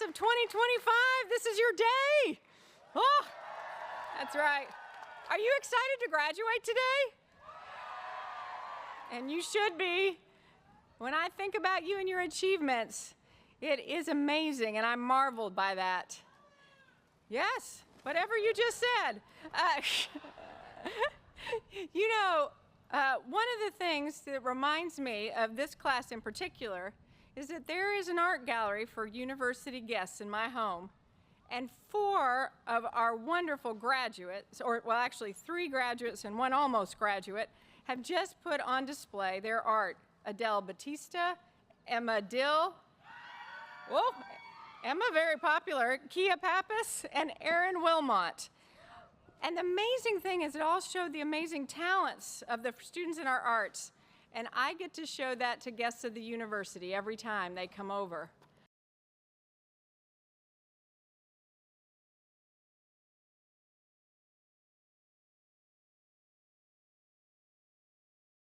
of 2025. This is your day. Oh, that's right. Are you excited to graduate today? And you should be. When I think about you and your achievements, it is amazing, and I'm marveled by that. Yes, whatever you just said. You know, one of the things that reminds me of this class in particular is that there is an art gallery for university guests in my home, and 4 of our wonderful graduates, or well actually 3 graduates and 1 almost graduate, have just put on display their art. Adele Batista, Emma Dill, whoa, Emma very popular, Kia Pappas, and Erin Wilmot. And the amazing thing is it all showed the amazing talents of the students in our arts. And I get to show that to guests of the university every time they come over.